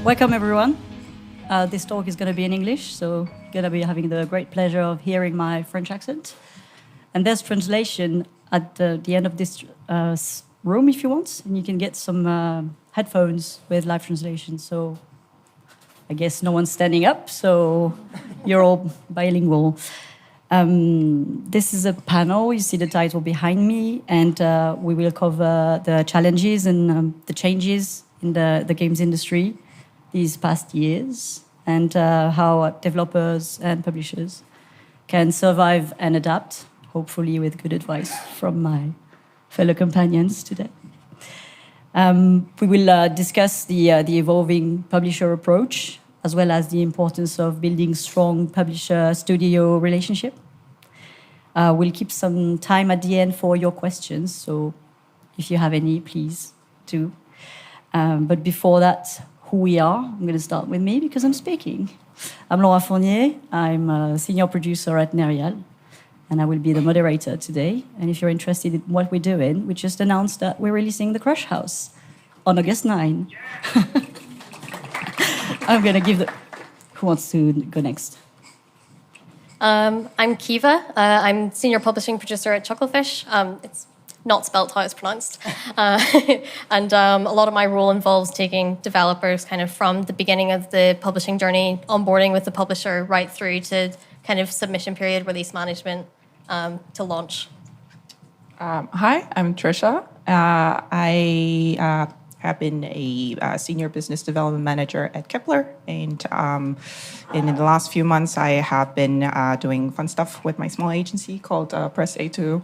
Welcome, everyone. This talk is going to be in English, so going to be having the great pleasure of hearing my French accent. And there's translation at the end of this room if you want, and you can get some headphones with live translation. So I guess no one's standing up, so you're all bilingual. This is a panel, you see the title behind me, and we will cover the challenges and the changes in the games industry these past years, and how developers and publishers can survive and adapt, hopefully with good advice from my fellow companions today. We will discuss the evolving publisher approach, as well as the importance of building strong publisher-studio relationship. We'll keep some time at the end for your questions, so if you have any, please do. But before that, who we are, I'm going to start with me because I'm speaking. I'm Laura Fournier, I'm a senior producer at Nerial, and I will be the moderator today. And if you're interested in what we're doing, we just announced that we're releasing The Crush House on August 9. I'm going to give the... Who wants to go next? I'm Kiva. I'm senior publishing producer at Chucklefish. It's not spelt how it's pronounced. And a lot of my role involves taking developers kind of from the beginning of the publishing journey, onboarding with the publisher, right through to kind of submission period, release management, to launch. Hi, I'm Trisha. I have been a senior business development manager at Kepler, and in the last few months, I have been doing fun stuff with my small agency called Press A to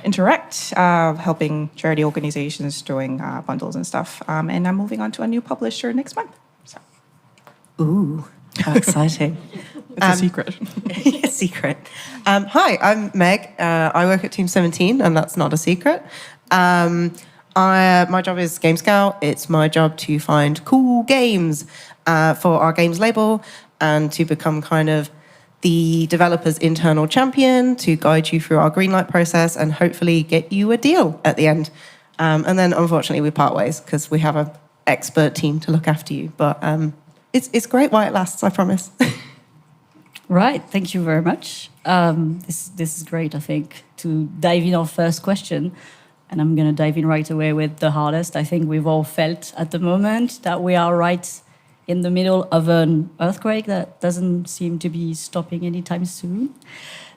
Interact, helping charity organizations doing bundles and stuff. And I'm moving on to a new publisher next month. So. Ooh, how exciting. It's a secret. A secret. Hi, I'm Meg. I work at Team 17, and that's not a secret. My job is Game Scout. It's my job to find cool games for our games label and to become kind of the developer's internal champion, to guide you through our greenlight process and hopefully get you a deal at the end. And then, unfortunately, we part ways because we have an expert team to look after you. But it's great while it lasts, I promise. Right, thank you very much. This is great, I think, to dive in our first question. And I'm going to dive in right away with the hardest. I think we've all felt at the moment that we are right in the middle of an earthquake that doesn't seem to be stopping anytime soon.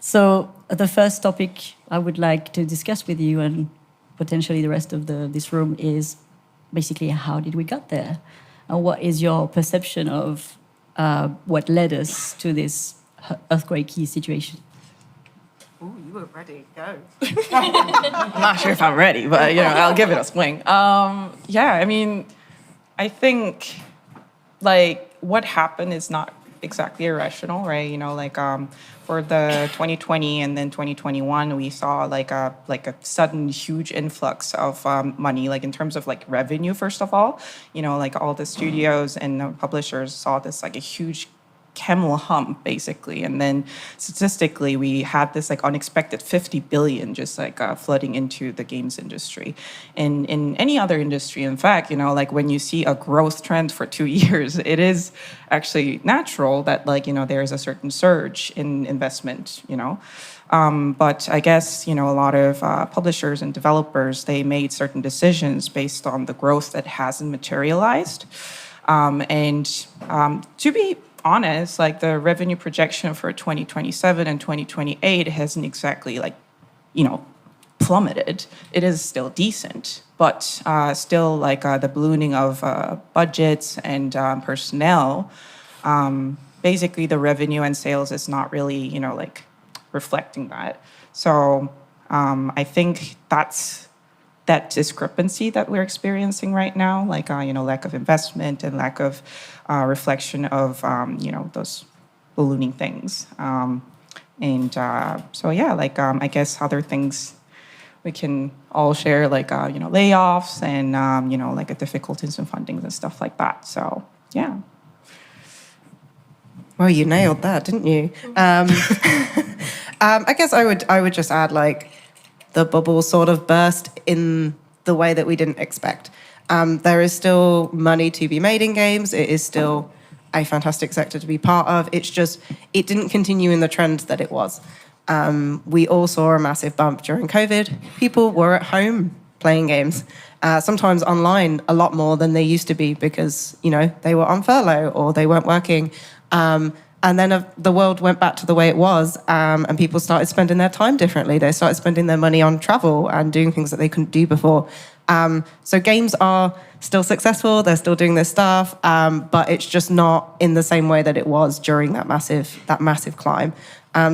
So the first topic I would like to discuss with you and potentially the rest of this room is basically how did we get there? And what is your perception of what led us to this earthquakey situation? Ooh, you were ready. Go. I'm not sure if I'm ready, but I'll give it a swing. I think what happened is not exactly irrational, right? For the 2020 and then 2021, we saw a sudden huge influx of money, in terms of revenue. First of all, all the studios and the publishers saw this a huge camel hump, basically, and then statistically we had this unexpected 50 billion just flooding into the games industry. And in any other industry, in fact, when you see a growth trend for 2 years, it is actually natural that there is a certain surge in investment. But I guess a lot of publishers and developers, they made certain decisions based on the growth that hasn't materialized, to be honest, the revenue projection for 2027 and 2028 hasn't exactly plummeted. It is still decent, but still the ballooning of budgets and personnel, basically the revenue and sales is not really reflecting that. So I think that's that discrepancy that we're experiencing right now, lack of investment and lack of reflection of, those ballooning things. I guess other things we can all share, layoffs and, difficulties in funding and stuff like that. So, yeah. Well, you nailed that, didn't you? I guess I would just add, the bubble sort of burst in the way that we didn't expect. There is still money to be made in games. It is still a fantastic sector to be part of. It's just, it didn't continue in the trend that it was. We all saw a massive bump during COVID. People were at home playing games, sometimes online a lot more than they used to be because, they were on furlough or they weren't working. And then the world went back to the way it was, and people started spending their time differently. They started spending their money on travel and doing things that they couldn't do before. So games are still successful. They're still doing their stuff, but it's just not in the same way that it was during that massive climb.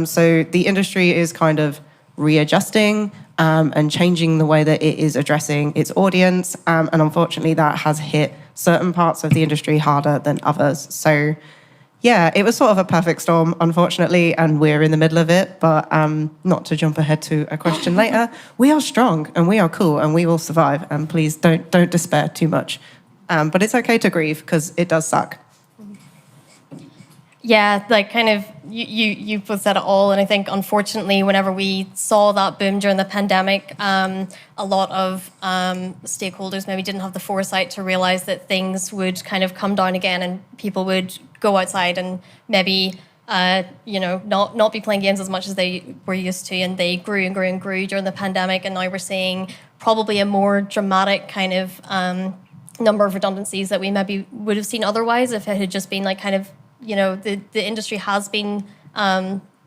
So the industry is kind of readjusting and changing the way that it is addressing its audience. And unfortunately, that has hit certain parts of the industry harder than others. So yeah, it was sort of a perfect storm, unfortunately, and we're in the middle of it. But not to jump ahead to a question later, we are strong and we are cool and we will survive. And please don't despair too much. But it's okay to grieve because it does suck. Yeah, like kind of you both said it all, and I think unfortunately, whenever we saw that boom during the pandemic, a lot of stakeholders maybe didn't have the foresight to realize that things would kind of come down again, and people would go outside and maybe not be playing games as much as they were used to, and they grew and grew and grew during the pandemic, and now we're seeing probably a more dramatic kind of number of redundancies that we maybe would have seen otherwise if it had just been like kind of. The industry has been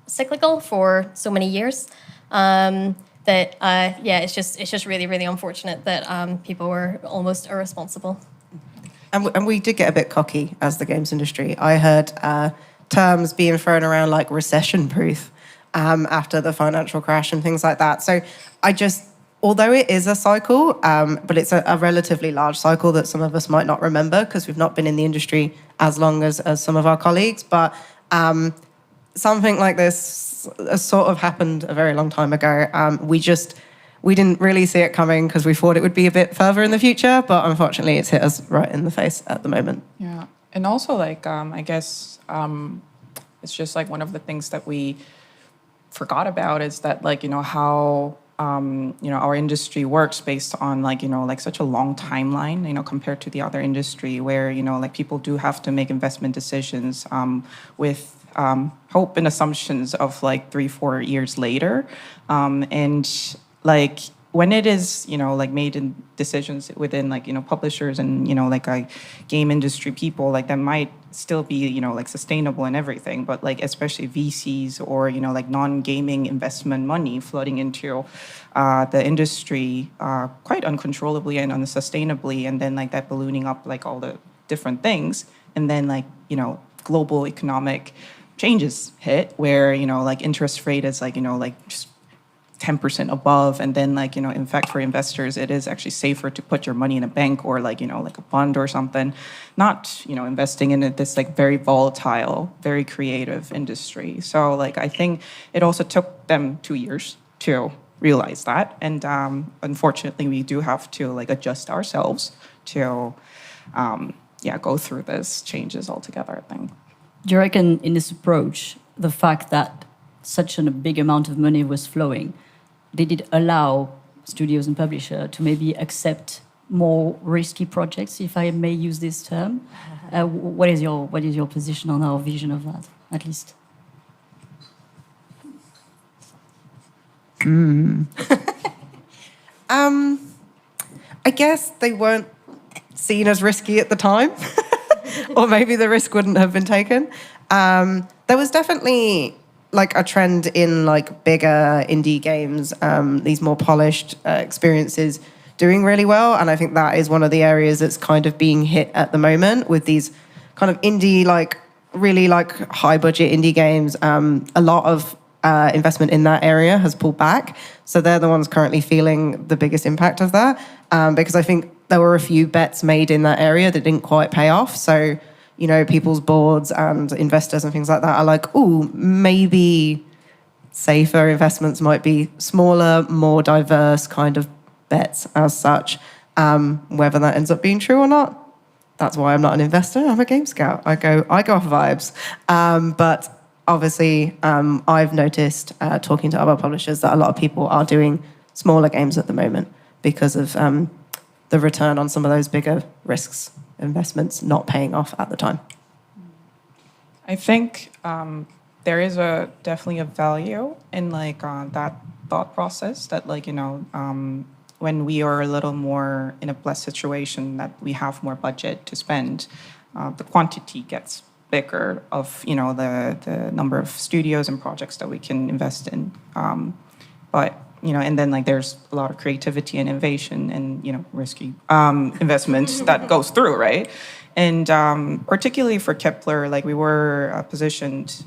cyclical for so many years that it's just really, really unfortunate that people were almost irresponsible. And we did get a bit cocky as the games industry. I heard terms being thrown around like recession-proof after the financial crash and things like that. So although it is a cycle, but it's a relatively large cycle that some of us might not remember because we've not been in the industry as long as some of our colleagues. But something like this sort of happened a very long time ago. We didn't really see it coming because we thought it would be a bit further in the future, but unfortunately it's hit us right in the face at the moment. Yeah, and also I guess it's just like one of the things that we forgot about is that how our industry works based on such a long timeline, compared to the other industry where, people do have to make investment decisions with hope and assumptions of 3-4 years later. And when it is, made in decisions within publishers and, game industry people, that might still be, sustainable and everything. But especially VCs or, non-gaming investment money flooding into the industry quite uncontrollably and unsustainably. And then that ballooning up all the different things. And then global economic changes hit where, interest rate is just 10% above, and then in fact for investors it is actually safer to put your money in a bank or a bond or something, not investing in this very volatile, very creative industry. So I think it also took them 2 years to realize that, and unfortunately we do have to adjust ourselves to go through these changes altogether, I think. Do you reckon in this approach, the fact that such a big amount of money was flowing, did it allow studios and publishers to maybe accept more risky projects, if I may use this term? What is your position on our vision of that, at least? I guess they weren't seen as risky at the time, or maybe the risk wouldn't have been taken. There was definitely a trend in bigger indie games, these more polished experiences doing really well. And I think that is one of the areas that's kind of being hit at the moment with these kind of indie, really high budget indie games. A lot of investment in that area has pulled back. So they're the ones currently feeling the biggest impact of that. Because I think there were a few bets made in that area that didn't quite pay off. So people's boards and investors and things like that are ooh, maybe safer investments might be smaller, more diverse kind of bets as such. Whether that ends up being true or not, that's why I'm not an investor. I'm a game scout. I go off vibes. But obviously, I've noticed talking to other publishers that a lot of people are doing smaller games at the moment because of the return on some of those bigger risks investments not paying off at the time. I think there is definitely a value in like that thought process that like, when we are a little more in a blessed situation that we have more budget to spend, the quantity gets bigger of, the number of studios and projects that we can invest in. But, and then like there's a lot of creativity and innovation and, risky investments that goes through, right? And particularly for Kepler, like we were positioned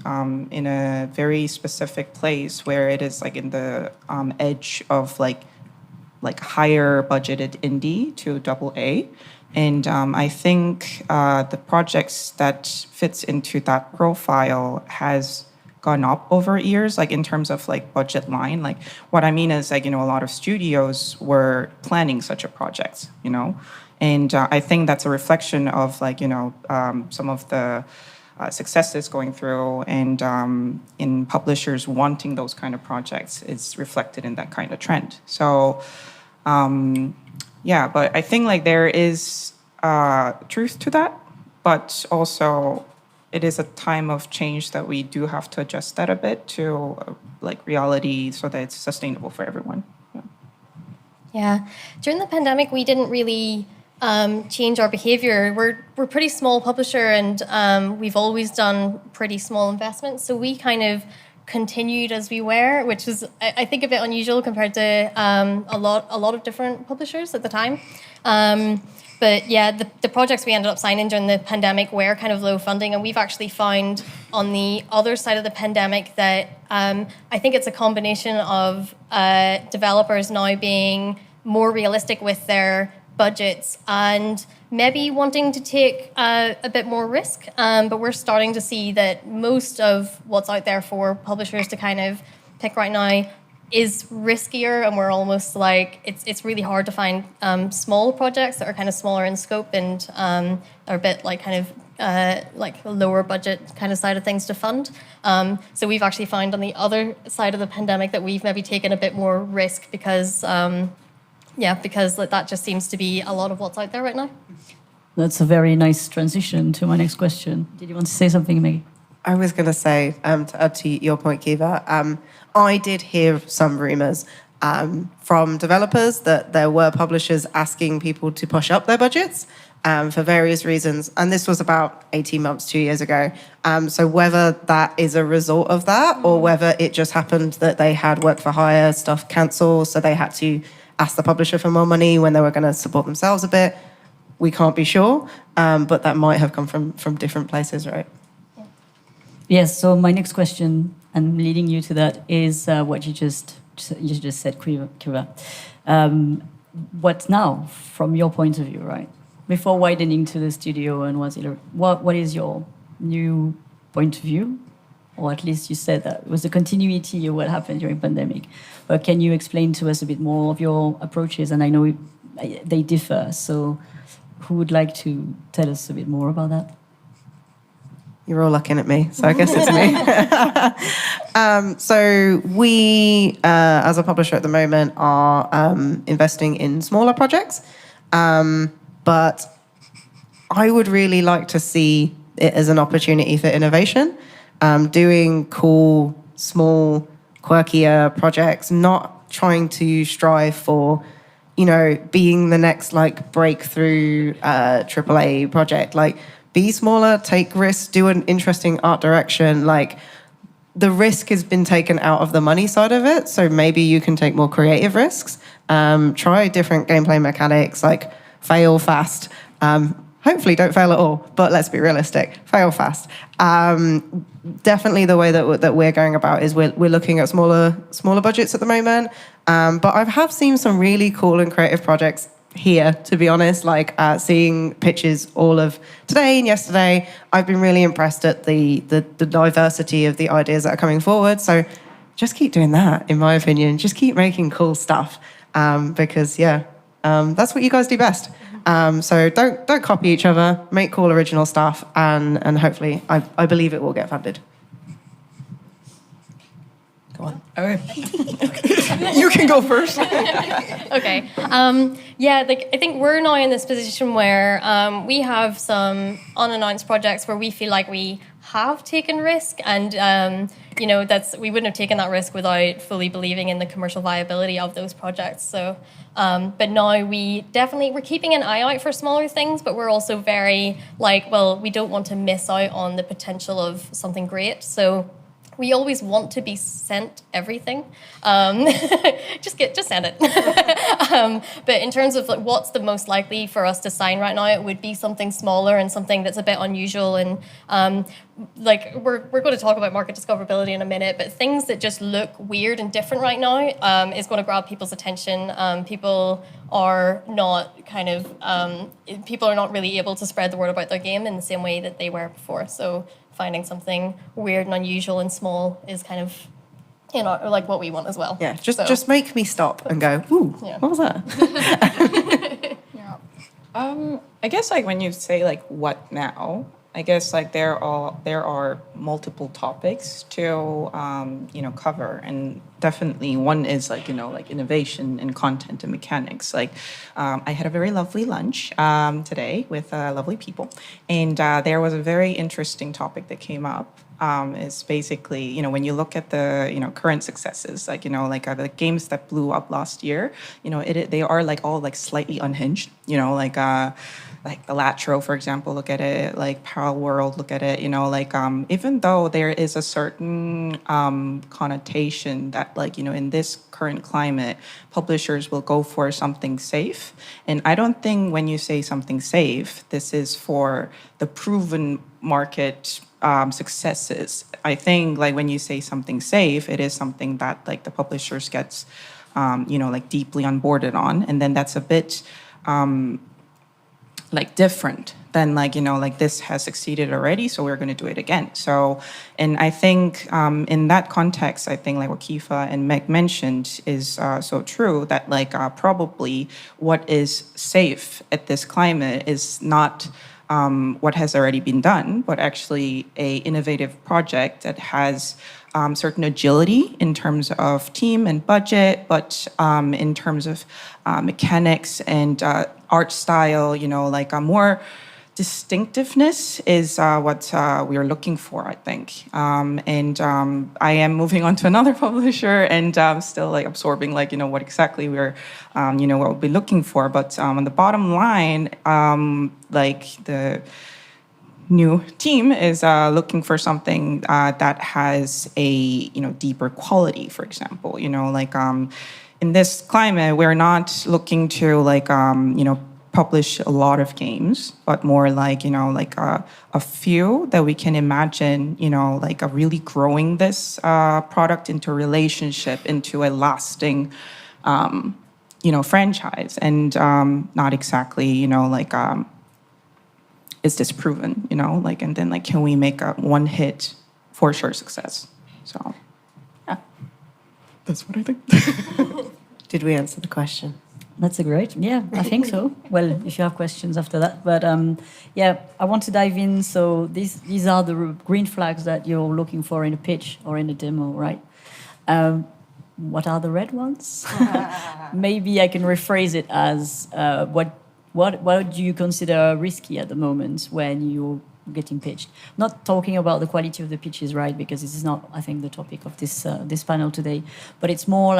in a very specific place where it is like in the edge of like higher budgeted indie to double A. And I think the projects that fits into that profile has gone up over years, like in terms of like budget line. Like what I mean is like, a lot of studios were planning such a project, And I think that's a reflection of like, some of the successes going through and in publishers wanting those kind of projects is reflected in that kind of trend. So, but I think like there is truth to that, but also it is a time of change that we do have to adjust that a bit to like reality so that it's sustainable for everyone. Yeah. During the pandemic, we didn't really change our behavior. We're a pretty small publisher, and we've always done pretty small investments. So we kind of continued as we were, which is I think a bit unusual compared to a lot of different publishers at the time. But yeah, the projects we ended up signing during the pandemic were kind of low funding, and we've actually found on the other side of the pandemic that I think it's a combination of developers now being more realistic with their budgets and maybe wanting to take a bit more risk. But we're starting to see that most of what's out there for publishers to kind of pick right now is riskier, and we're almost like it's really hard to find small projects that are kind of smaller in scope and are a bit like kind of like a lower budget kind of side of things to fund. So we've actually found on the other side of the pandemic that we've maybe taken a bit more risk because that just seems to be a lot of what's out there right now. That's a very nice transition to my next question. Did you want to say something, Maggie? I was going to say, to add to your point, Kiva, I did hear some rumours from developers that there were publishers asking people to push up their budgets for various reasons. And this was about 18 months, 2 years ago. So whether that is a result of that or whether it just happened that they had work for hire stuff cancelled, so they had to ask the publisher for more money when they were going to support themselves a bit, we can't be sure. But that might have come from different places, right? Yes, so my next question, and leading you to that, is what you just said, Kiva. What now, from your point of view, right? Before widening to the studio, and what is your new point of view? Or at least you said that it was a continuity of what happened during pandemic. But can you explain to us a bit more of your approaches? And I know they differ, so who would like to tell us a bit more about that? You're all looking at me, so I guess it's me. So we, as a publisher at the moment, are investing in smaller projects. But I would really like to see it as an opportunity for innovation, doing cool, small, quirkier projects, not trying to strive for, being the next breakthrough AAA project. Be smaller, take risks, do an interesting art direction. The risk has been taken out of the money side of it, so maybe you can take more creative risks. Try different gameplay mechanics, fail fast. Hopefully don't fail at all, but let's be realistic. Fail fast. Definitely the way that we're going about is we're looking at smaller budgets at the moment. But I have seen some really cool and creative projects here, to be honest, seeing pitches all of today and yesterday. I've been really impressed at the diversity of the ideas that are coming forward. So just keep doing that, in my opinion. Just keep making cool stuff because, that's what you guys do best. So don't copy each other, make cool original stuff, and hopefully I believe it will get funded. Go on. Okay. You can go first. Okay. Yeah, like I think we're now in this position where we have some unannounced projects where we feel like we have taken risk, and we wouldn't have taken that risk without fully believing in the commercial viability of those projects. So, but now we're keeping an eye out for smaller things, but we're also very we don't want to miss out on the potential of something great. So we always want to be sent everything. Just send it. But in terms of what's the most likely for us to sign right now, it would be something smaller and something that's a bit unusual. And we're going to talk about market discoverability in a minute, but things that just look weird and different right now is going to grab people's attention. People are not really able to spread the word about their game in the same way that they were before. So finding something weird and unusual and small is kind of, what we want as well. Yeah, just make me stop and go, ooh, Yeah. what was that? I guess when you say what now, I guess there are multiple topics to cover, and definitely one is innovation and content and mechanics. I had a very lovely lunch today with lovely people, and there was a very interesting topic that came up. Is basically when you look at the current successes, the games that blew up last year, they are all slightly unhinged. Like the Latro, for example, look at it. Like Parallel World, look at it. Even though there is a certain connotation that in this current climate, publishers will go for something safe. And I don't think when you say something safe, this is for the proven market successes. I think when you say something safe, it is something that the publishers gets deeply onboarded on, and then that's a bit different than this has succeeded already, so we're going to do it again. So, and I think in that context, I think what Kifa and Meg mentioned is so true, that probably what is safe at this climate is not what has already been done, but actually a innovative project that has certain agility in terms of team and budget, but in terms of mechanics and art style, a more distinctiveness is what we are looking for, I think. And I am moving on to another publisher and still absorbing what exactly we're, what we'll be looking for. But on the bottom line, the new team is looking for something that has a deeper quality. For example, in this climate, we're not looking to publish a lot of games, but more a few that we can imagine, really growing this product into a relationship, into a lasting, franchise, and not exactly, is this proven, and then can we make a one hit for sure success? So, yeah, that's what I think. Did we answer the question? That's I think so. Well, if you have questions after that. But I want to dive in. So these are the green flags that you're looking for in a pitch or in a demo, right? What are the red ones? Maybe I can rephrase it as what do you consider risky at the moment when you're getting pitched? Not talking about the quality of the pitches, right? Because this is not, I think, the topic of this panel today. But it's more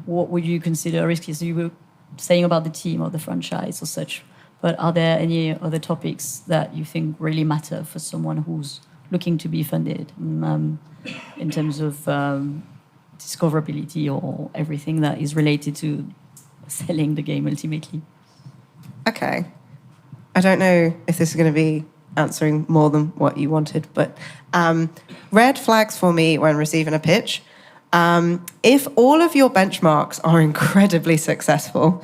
what would you consider risky? So you were saying about the team or the franchise or such. But are there any other topics that you think really matter for someone who's looking to be funded in terms of discoverability or everything that is related to selling the game ultimately? Okay. I don't know if this is going to be answering more than what you wanted, but red flags for me when receiving a pitch. If all of your benchmarks are incredibly successful,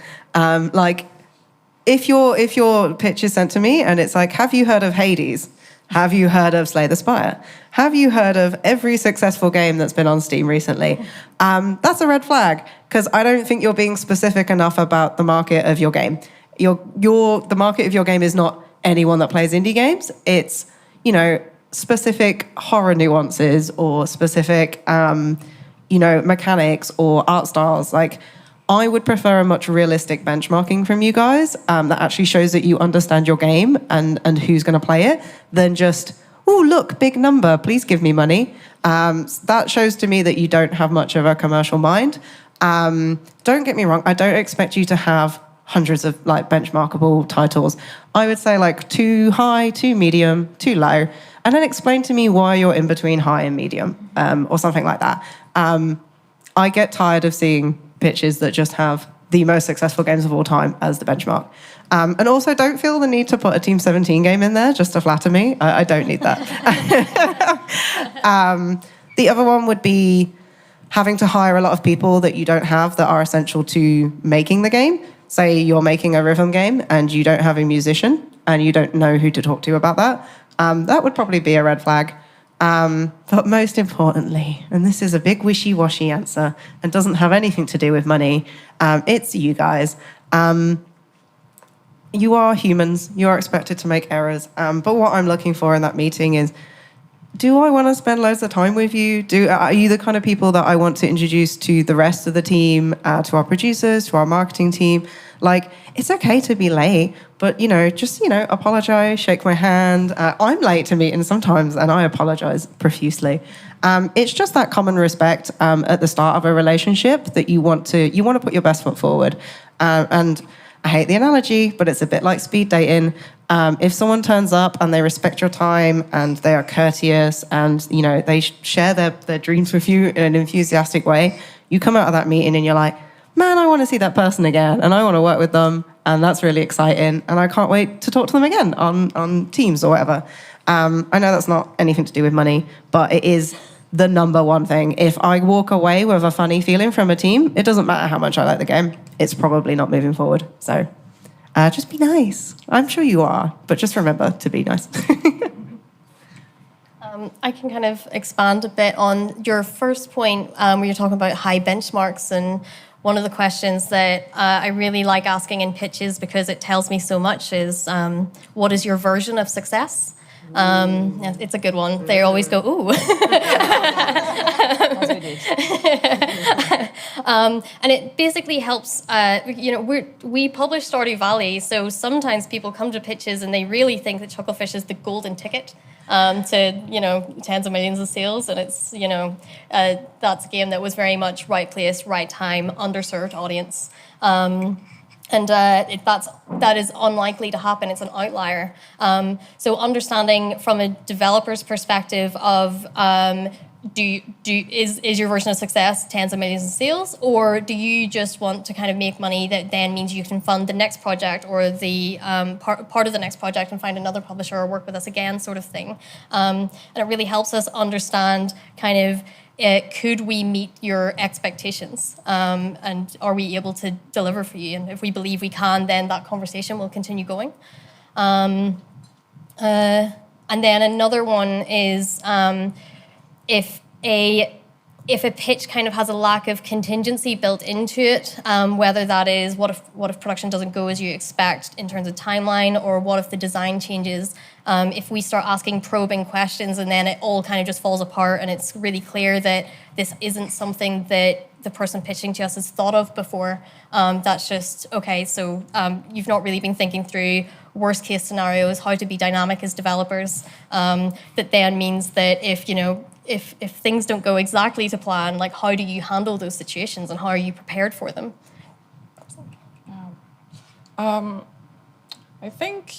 if your pitch is sent to me and it's have you heard of Hades? Have you heard of Slay the Spire? Have you heard of every successful game that's been on Steam recently? That's a red flag, because I don't think you're being specific enough about the market of your game. The market of your game is not anyone that plays indie games. It's, specific horror nuances or specific, mechanics or art styles. Like, I would prefer a much realistic benchmarking from you guys that actually shows that you understand your game and who's going to play it, than just, oh, look, big number, please give me money. That shows to me that you don't have much of a commercial mind. Don't get me wrong, I don't expect you to have hundreds of like benchmarkable titles. I would say like 2 high, 2 medium, 2 low, and then explain to me why you're in between high and medium, or something like that. I get tired of seeing pitches that just have the most successful games of all time as the benchmark. And also don't feel the need to put a Team 17 game in there just to flatter me. I don't need that. The other one would be having to hire a lot of people that you don't have that are essential to making the game. Say you're making a rhythm game and you don't have a musician and you don't know who to talk to about that. That would probably be a red flag. But most importantly, and this is a big wishy-washy answer and doesn't have anything to do with money, it's you guys. You are humans. You are expected to make errors. But what I'm looking for in that meeting is, do I want to spend loads of time with you? Are you the kind of people that I want to introduce to the rest of the team, to our producers, to our marketing team? Like, it's okay to be late, but, just, apologize, shake my hand. I'm late to meetings sometimes, and I apologize profusely. It's just that common respect at the start of a relationship that you want to put your best foot forward. And I hate the analogy, but it's a bit like speed dating. If someone turns up and they respect your time and they are courteous and, they share their dreams with you in an enthusiastic way, you come out of that meeting and you're like, man, I want to see that person again and I want to work with them, and that's really exciting and I can't wait to talk to them again on Teams or whatever. I know that's not anything to do with money, but it is the number one thing. If I walk away with a funny feeling from a team, it doesn't matter how much I like the game. It's probably not moving forward. So just be nice. I'm sure you are, but just remember to be nice. I can kind of expand a bit on your first point where you're talking about high benchmarks. And one of the questions that I really like asking in pitches, because it tells me so much, is what is your version of success? It's a good one. They always go, ooh. And it basically helps, we publish Stardew Valley, so sometimes people come to pitches and they really think that Chucklefish is the golden ticket to, tens of millions of sales. And it's, that's a game that was very much right place, right time, underserved audience. That is unlikely to happen. It's an outlier. So understanding from a developer's perspective of is your version of success tens of millions of sales, or do you just want to kind of make money that then means you can fund the next project or the part of the next project and find another publisher or work with us again, sort of thing. And it really helps us understand kind of could we meet your expectations, and are we able to deliver for you? And if we believe we can, then that conversation will continue going. And then another one is if a pitch kind of has a lack of contingency built into it, whether that is what if production doesn't go as you expect in terms of timeline, or what if the design changes. If we start asking probing questions and then it all kind of just falls apart and it's really clear that this isn't something that the person pitching to us has thought of before, that's just, okay, so you've not really been thinking through worst case scenarios, how to be dynamic as developers. That then means that if things don't go exactly to plan, like how do you handle those situations and how are you prepared for them? I think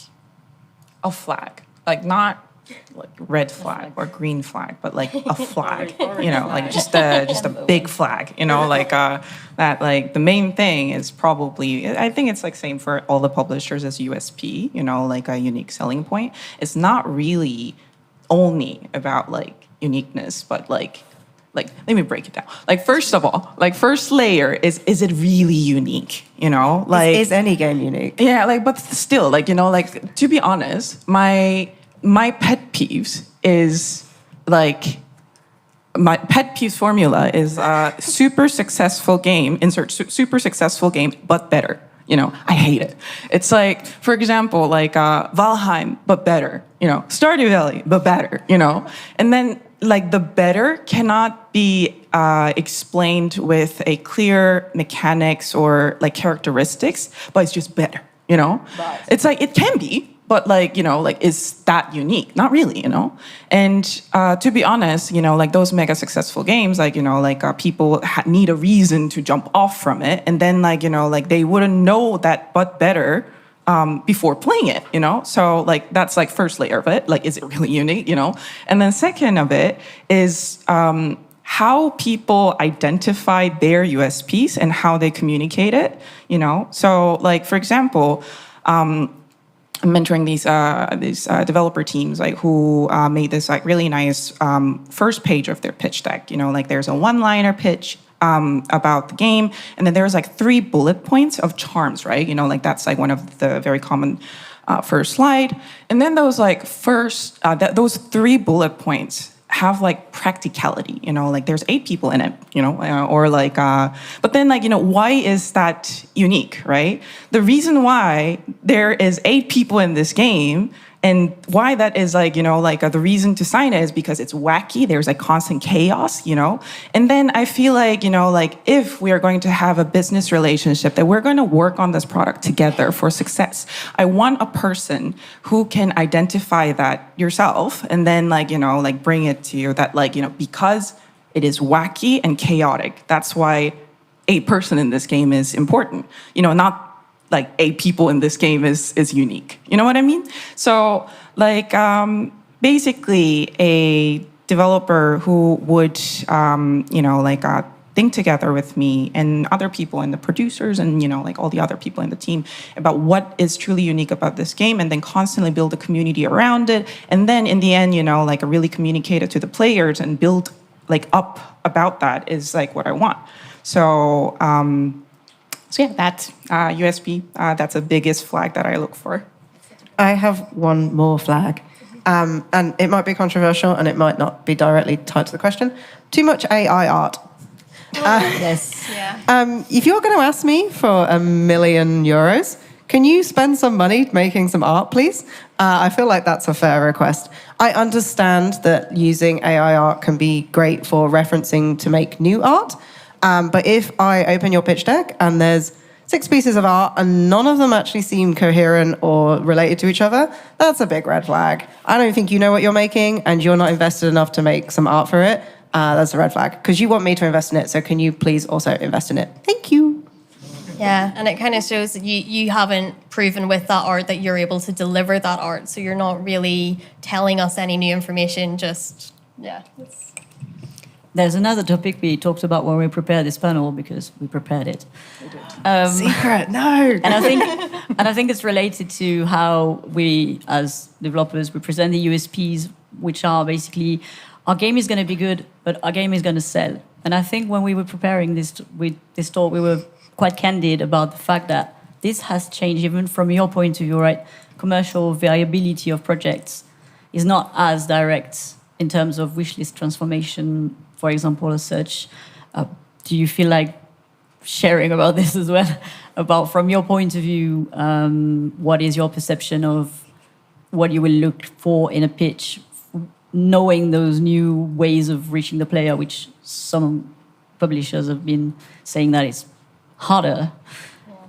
a flag, like not like red flag or green flag, but like a flag, like just a big flag, like that, like the main thing is probably, I think it's like same for all the publishers as USP, like a unique selling point. It's not really only about like uniqueness, but like let me break it down. Like first of all, like first layer is it really unique? Like Is any game unique? Yeah, like but still, like like to be honest, my pet peeves is like my pet peeves formula is super successful game, insert super successful game, but better. I hate it. It's like, for example, like Valheim, but better. Stardew Valley, but better. And then like the better cannot be explained with a clear mechanics or like characteristics, but it's just better, you know? Right. It's like, it can be, but like, you know, like is that unique? Not really, you know? And to be honest, you know, like those mega successful games, like, you know, like people need a reason to jump off from it. And then like, you know, like they wouldn't know that but better before playing it, you know? So like, that's like first layer of it. Like, is it really unique, you know? And then second of it is how people identify their USPs and how they communicate it, you know? So like, for example, I'm mentoring these developer teams like who made this like really nice first page of their pitch deck. You know, like there's a one-liner pitch about the game, and then there's like 3 bullet points of charms, right? You know, like that's like one of the very common first slide. And then those like those 3 bullet points have like practicality, you know, like there's 8 people in it, you know, or like, but then like, you know, why is that unique, right? The reason why there is 8 people in this game and why that is like, you know, like the reason to sign it is because it's wacky. There's like constant chaos, you know? And then I feel like, you know, like if we are going to have a business relationship, that we're going to work on this product together for success, I want a person who can identify that yourself and then like, you know, like bring it to you that like, you know, because it is wacky and chaotic, that's why a person in this game is important, you know, not like 8 people in this game is unique. You know what I mean? So like basically a developer who would, you know, like think together with me and other people and the producers and, you know, like all the other people in the team about what is truly unique about this game and then constantly build a community around it. And then in the end, you know, like really communicate it to the players and build like up about that is like what I want. So, so yeah, that USP, that's the biggest flag that I look for. I have one more flag. And it might be controversial and it might not be directly tied to the question. Too much AI art. Yes. Yeah. If you're going to ask me for €1 million, can you spend some money making some art, please? I feel like that's a fair request. I understand that using AI art can be great for referencing to make new art. But if I open your pitch deck and there's 6 pieces of art and none of them actually seem coherent or related to each other, that's a big red flag. I don't think you know what you're making and you're not invested enough to make some art for it. That's a red flag because you want me to invest in it. So can you please also invest in it? Thank you. Yeah, and it kind of shows that you haven't proven with that art that you're able to deliver that art. So you're not really telling us any new information, just, yeah. There's another topic we talked about when we prepared this panel because we prepared it. Secret, no. And I think it's related to how we, as developers, we present the USPs, which are basically our game is going to be good, but our game is going to sell. And I think when we were preparing this talk, we were quite candid about the fact that this has changed even from your point of view, right? Commercial viability of projects is not as direct in terms of wishlist transformation, for example, as such. Do you feel like sharing about this as well? About, from your point of view, what is your perception of what you will look for in a pitch, knowing those new ways of reaching the player, which some publishers have been saying that it's harder,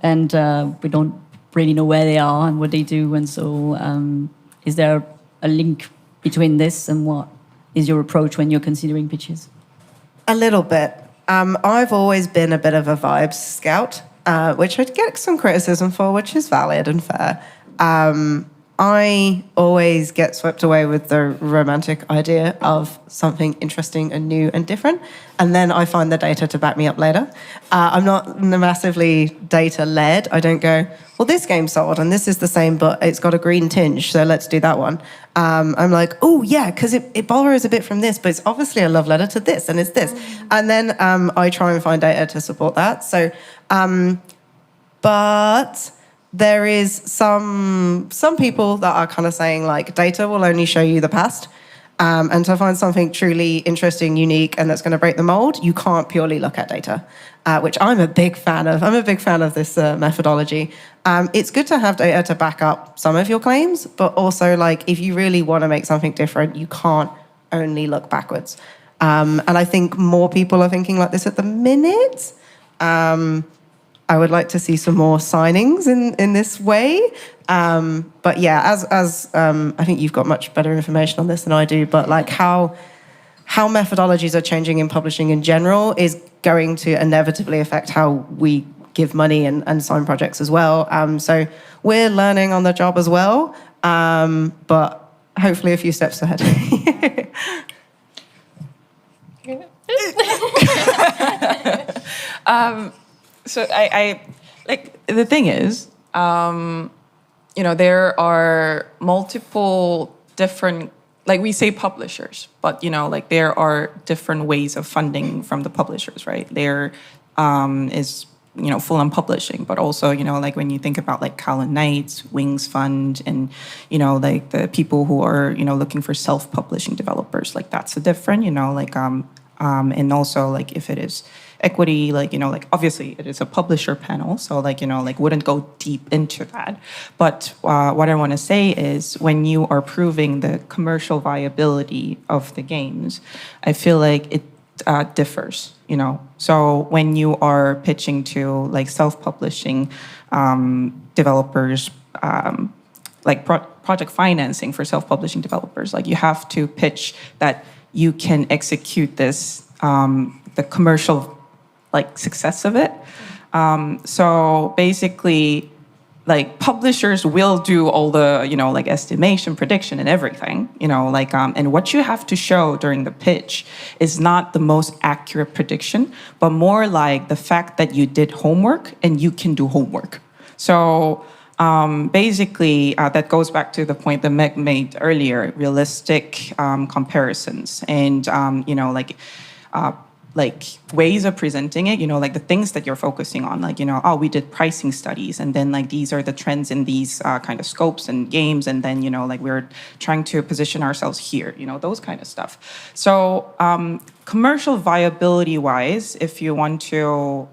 and we don't really know where they are and what they do. And so is there a link between this and what is your approach when you're considering pitches? A little bit. I've always been a bit of a vibes scout, which I'd get some criticism for, which is valid and fair. I always get swept away with the romantic idea of something interesting and new and different, and then I find the data to back me up later. I'm not massively data-led. I don't go, well, this game sold, and this is the same, but it's got a green tinge, so let's do that one. I'm like, oh, yeah, because it borrows a bit from this, but it's obviously a love letter to this, and it's this. And then I try and find data to support that. So, but there is some people that are kind of saying, like, data will only show you the past. And to find something truly interesting, unique, and that's going to break the mold, you can't purely look at data, which I'm a big fan of. I'm a big fan of this methodology. It's good to have data to back up some of your claims, but also, like, if you really want to make something different, you can't only look backwards. And I think more people are thinking like this at the minute. I would like to see some more signings in this way. But yeah, as I think you've got much better information on this than I do, but like how methodologies are changing in publishing in general is going to inevitably affect how we give money and sign projects as well. So we're learning on the job as well, but hopefully a few steps ahead. So I like the thing is, there are multiple different, like we say publishers, but like there are different ways of funding from the publishers, right? There is full-on publishing, but also like when you think about like Callan Knights, Wings Fund, and like the people who are looking for self-publishing developers, like that's a different and also like if it is equity, like obviously it is a publisher panel, so like wouldn't go deep into that. But what I want to say is when you are proving the commercial viability of the games, I feel like it differs. So when you are pitching to like self-publishing developers, like project financing for self-publishing developers, like you have to pitch that you can execute this, the commercial like success of it. So basically, like publishers will do all the like estimation, prediction, and everything. And what you have to show during the pitch is not the most accurate prediction, but more like the fact that you did homework and you can do homework. So basically, that goes back to the point that Meg made earlier: realistic comparisons and like ways of presenting it, like the things that you're focusing on, like, we did pricing studies, and then like these are the trends in these kind of scopes and games, and then, like we're trying to position ourselves here, those kind of stuff. So commercial viability wise, if you want to,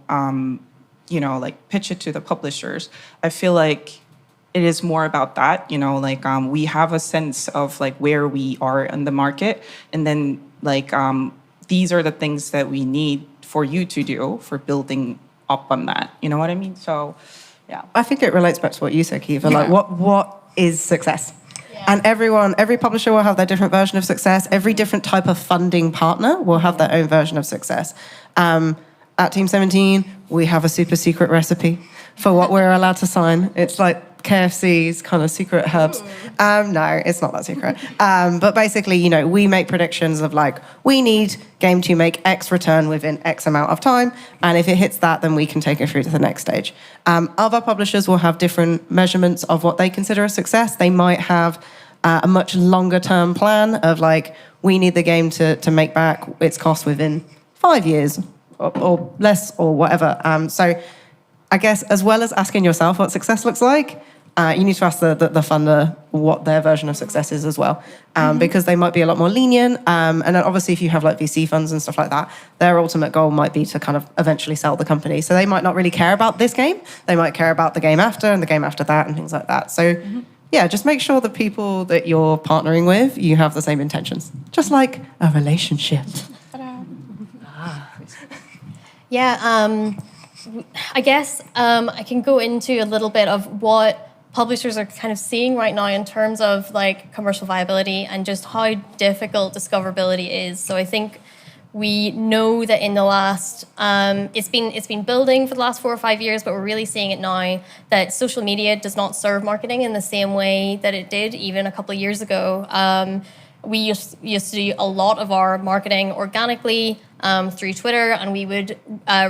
like pitch it to the publishers, I feel like it is more about that, we have a sense of like where we are in the market, and then like, these are the things that we need for you to do for building up on that. You know what I mean? So, yeah. I think it relates back to what you said, Kiva. Like, what is success? Yeah. And every publisher will have their different version of success. Every different type of funding partner will have their own version of success. At Team 17, we have a super secret recipe for what we're allowed to sign. It's like KFC's kind of secret herbs. No, it's not that secret. But basically, we make predictions of like, we need game to make X return within X amount of time. And if it hits that, then we can take it through to the next stage. Other publishers will have different measurements of what they consider a success. They might have a much longer term plan of like, we need the game to make back its cost within 5 years or less or whatever. So I guess as well as asking yourself what success looks like, you need to ask the funder what their version of success is as well, because they might be a lot more lenient. And then obviously if you have like VC funds and stuff like that, their ultimate goal might be to kind of eventually sell the company. So they might not really care about this game. They might care about the game after and the game after that and things like that. So yeah, just make sure the people that you're partnering with, you have the same intentions, just like a relationship. Yeah, I guess I can go into a little bit of what publishers are kind of seeing right now in terms of like commercial viability and just how difficult discoverability is. So I think we know that in the last, it's been building for the last 4 or 5 years, but we're really seeing it now that social media does not serve marketing in the same way that it did even a couple of years ago. We used to do a lot of our marketing organically through Twitter, and we would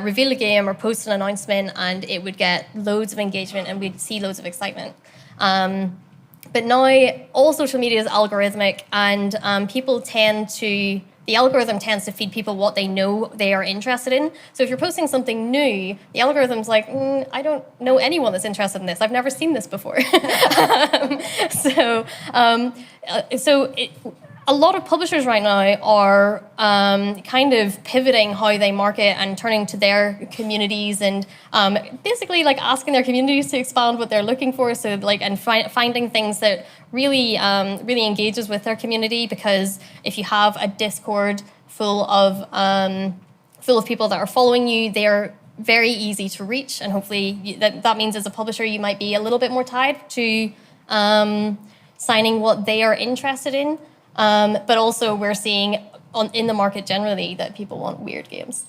reveal a game or post an announcement, and it would get loads of engagement, and we'd see loads of excitement. But now all social media is algorithmic, and the algorithm tends to feed people what they know they are interested in. So if you're posting something new, the algorithm's like, I don't know anyone that's interested in this. I've never seen this before. a lot of publishers right now are kind of pivoting how they market and turning to their communities and basically like asking their communities to expand what they're looking for. So like and finding things that really really engages with their community, because if you have a Discord full of people that are following you, they're very easy to reach, and hopefully that means as a publisher you might be a little bit more tied to signing what they are interested in. But also we're seeing in the market generally that people want weird games.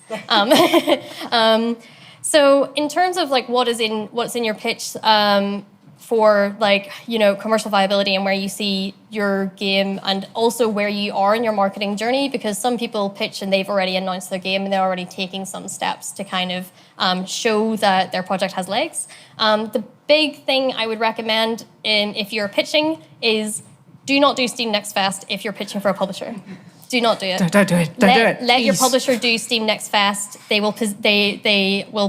So in terms of like what's in your pitch for like, commercial viability and where you see your game, and also where you are in your marketing journey, because some people pitch and they've already announced their game and they're already taking some steps to kind of show that their project has legs. The big thing I would recommend if you're pitching is do not do Steam Next Fest if you're pitching for a publisher. Do not do it. Don't do it. Don't do it. Let your Please. publisher do Steam Next Fest. They will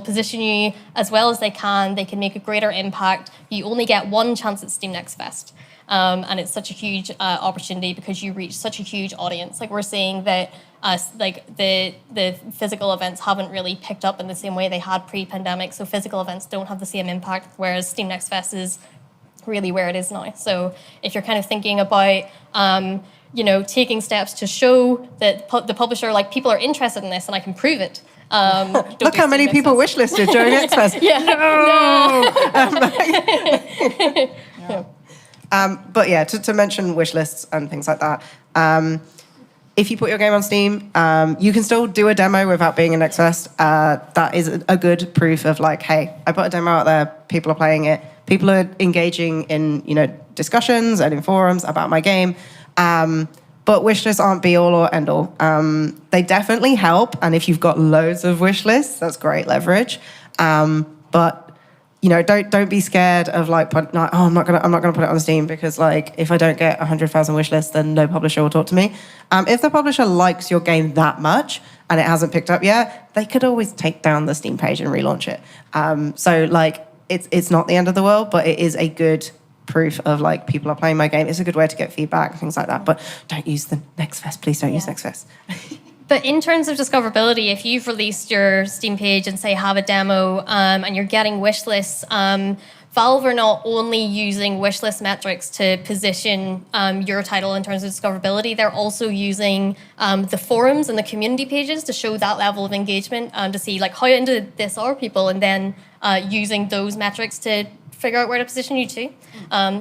position you as well as they can. They can make a greater impact. You only get one chance at Steam Next Fest. And it's such a huge opportunity because you reach such a huge audience. Like we're seeing that the physical events haven't really picked up in the same way they had pre-pandemic. So physical events don't have the same impact, whereas Steam Next Fest is really where it is now. So if you're kind of thinking about taking steps to show that the publisher, like, people are interested in this and I can prove it. Look how many people wishlisted during X-Fest. But yeah, to mention wish lists and things like that, if you put your game on Steam, you can still do a demo without being in X-Fest. That is a good proof of like, hey, I put a demo out there, people are playing it, people are engaging in discussions and in forums about my game. But wish lists aren't be all or end all. They definitely help, and if you've got loads of wish lists, that's great leverage. But don't be scared of I'm not gonna put it on Steam because like if I don't get 100,000 wish lists, then no publisher will talk to me. If the publisher likes your game that much and it hasn't picked up yet, they could always take down the Steam page and relaunch it. So like it's not the end of the world, but it is a good proof of like people are playing my game. It's a good way to get feedback and things like that. But don't use the Next Fest. Please don't use Next Fest. But in terms of discoverability, if you've released your Steam page and say have a demo and you're getting wish lists, Valve are not only using wishlist metrics to position your title in terms of discoverability, they're also using the forums and the community pages to show that level of engagement, to see like how into this are people, and then using those metrics to figure out where to position you to.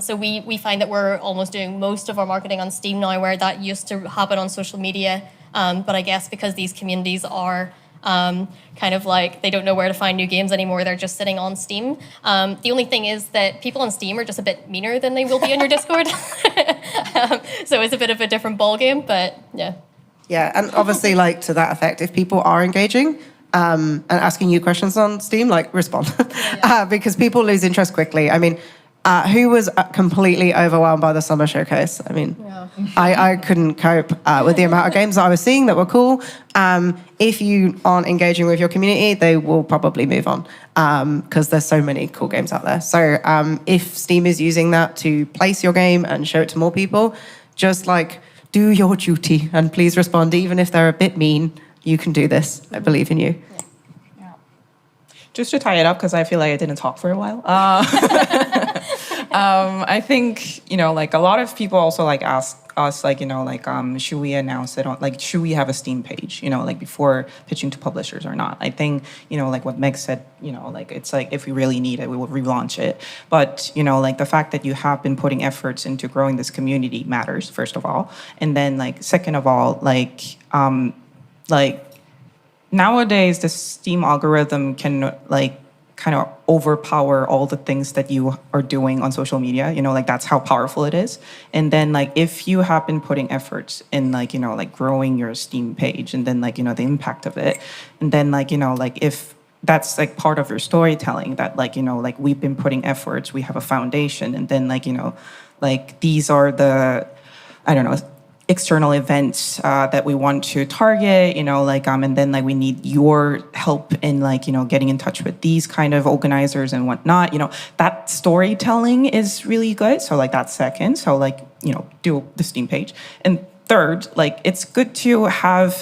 So we find that we're almost doing most of our marketing on Steam now, where that used to happen on social media. But I guess because these communities are kind of like, they don't know where to find new games anymore, they're just sitting on Steam. The only thing is that people on Steam are just a bit meaner than they will be on your Discord. So it's a bit of a different ballgame, but yeah. Yeah, and obviously like to that effect, if people are engaging, and asking you questions on Steam, like respond, because people lose interest quickly. I mean, who was completely overwhelmed by the summer showcase? I mean, I couldn't cope with the amount of games that I was seeing that were cool. If you aren't engaging with your community, they will probably move on because there's so many cool games out there. So if Steam is using that to place your game and show it to more people, just like do your duty and please respond, even if they're a bit mean. You can do this. I believe in you. Yeah. Just to tie it up, because I feel like I didn't talk for a while. I think, like a lot of people also like ask us, like, should we announce it on, like, should we have a Steam page, like before pitching to publishers or not? I think, like what Meg said, like it's like if we really need it, we will relaunch it. But, like the fact that you have been putting efforts into growing this community matters, first of all. And then like, second of all, like nowadays the Steam algorithm can like kind of overpower all the things that you are doing on social media, like that's how powerful it is. And then like if you have been putting efforts in like, like growing your Steam page and then like, the impact of it, and then like, like if that's like part of your storytelling that like, like we've been putting efforts, we have a foundation, and then like, like these are the, I don't know, external events that we want to target, and then like we need your help in like, getting in touch with these kind of organizers and whatnot, that storytelling is really good. So like that's second. So like, do the Steam page. And third, like it's good to have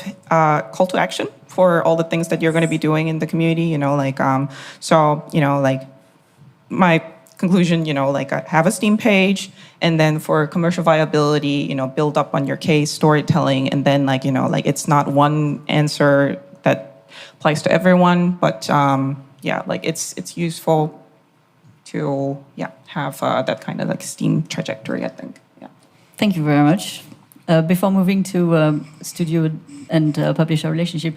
call to action for all the things that you're going to be doing in the community, like my conclusion, like have a Steam page, and then for commercial viability, build up on your case, storytelling, and then like it's not one answer that applies to everyone, but like it's useful to have that kind of like Steam trajectory, I think. Yeah. Thank you very much. Before moving to studio and publisher relationship,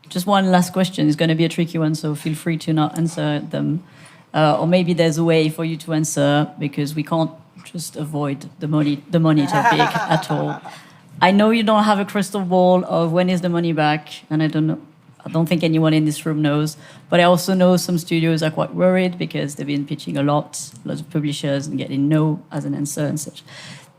just one last question. It's going to be a tricky one, so feel free to not answer them. Or maybe there's a way for you to answer, because we can't just avoid the money topic at all. I know you don't have a crystal ball of when is the money back, and I don't think anyone in this room knows, but I also know some studios are quite worried because they've been pitching lots of publishers and getting no as an answer and such.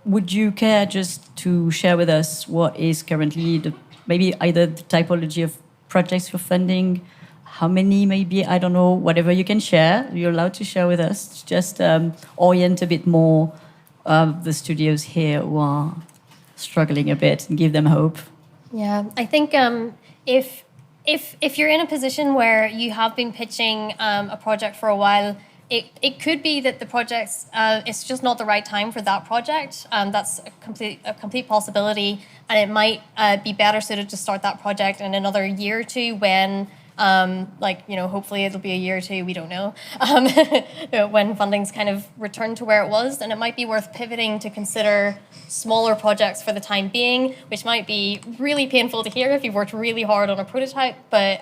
Would you care just to share with us what is currently maybe either the typology of projects you're funding, how many maybe, I don't know, whatever you can share, you're allowed to share with us, just orient a bit more the studios here who are struggling a bit and give them hope. Yeah, I think if you're in a position where you have been pitching a project for a while, it could be that the project's it's just not the right time for that project. That's a complete possibility, and it might be better suited to start that project in another year or two when, hopefully it'll be a year or two, we don't know, when funding's kind of returned to where it was, and it might be worth pivoting to consider smaller projects for the time being, which might be really painful to hear if you've worked really hard on a prototype, but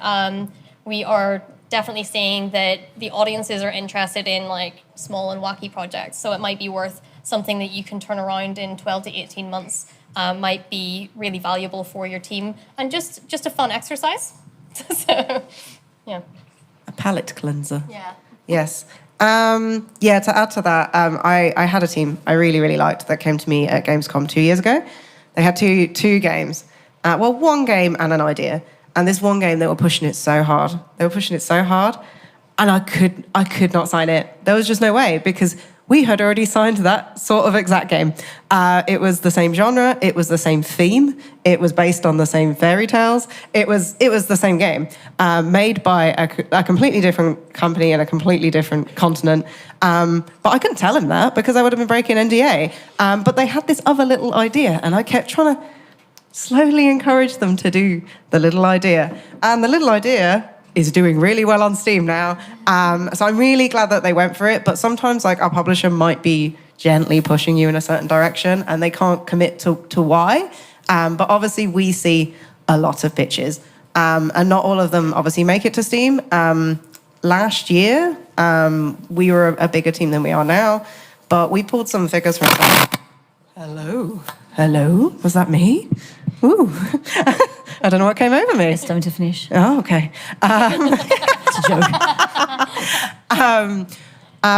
we are definitely seeing that the audiences are interested in like small and wacky projects. So it might be worth something that you can turn around in 12 to 18 months, might be really valuable for your team and just a fun exercise. So, yeah. A palate cleanser. Yeah. Yes. To add to that, I had a team I really, really liked that came to me at Gamescom 2 years ago. They had two games. One game and an idea. And this one game, they were pushing it so hard. And I could not sign it. There was just no way, because we had already signed that sort of exact game. It was the same genre. It was the same theme. It was based on the same fairy tales. It was the same game, made by a completely different company in a completely different continent. But I couldn't tell him that because I would have been breaking NDA. But they had this other little idea, and I kept trying to slowly encourage them to do the little idea. And the little idea is doing really well on Steam now. So I'm really glad that they went for it. But sometimes like our publisher might be gently pushing you in a certain direction and they can't commit to why. But obviously we see a lot of pitches. And not all of them obviously make it to Steam. Last year, we were a bigger team than we are now. But we pulled some figures from... Hello? Was that me? Ooh. I don't know what came over me. It's time to finish. Oh, okay. It's a joke.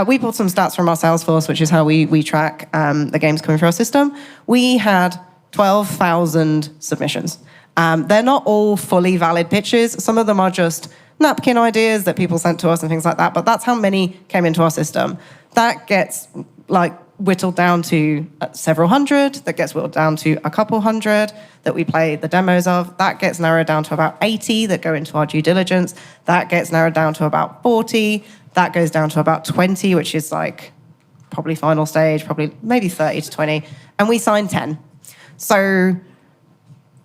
We pulled some stats from our Salesforce, which is how we track the games coming through our system. We had 12,000 submissions. They're not all fully valid pitches. Some of them are just napkin ideas that people sent to us and things like that, but that's how many came into our system. That gets whittled down to several hundred, that gets whittled down to a couple hundred that we play the demos of. That gets narrowed down to about 80 that go into our due diligence. That gets narrowed down to about 40. That goes down to about 20, which is probably final stage, probably maybe 30 to 20. And we sign 10. So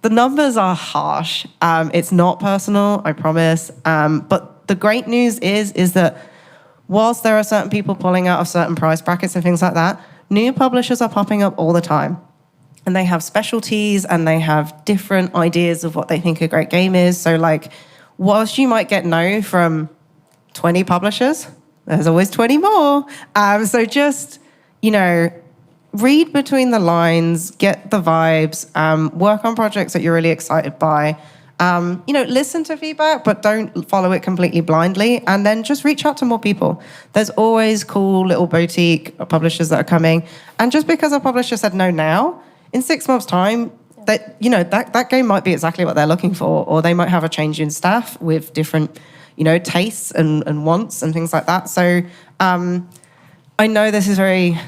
the numbers are harsh. It's not personal, I promise. But the great news is that whilst there are certain people pulling out of certain price brackets and things like that, new publishers are popping up all the time. And they have specialties and they have different ideas of what they think a great game is. So whilst you might get no from 20 publishers, there's always 20 more. So just, read between the lines, get the vibes, work on projects that you're really excited by. Listen to feedback, but don't follow it completely blindly. And then just reach out to more people. There's always cool little boutique publishers that are coming. And just because a publisher said no now, in 6 months' time, that game might be exactly what they're looking for, or they might have a change in staff with different, tastes and wants and things like that. So I know this is very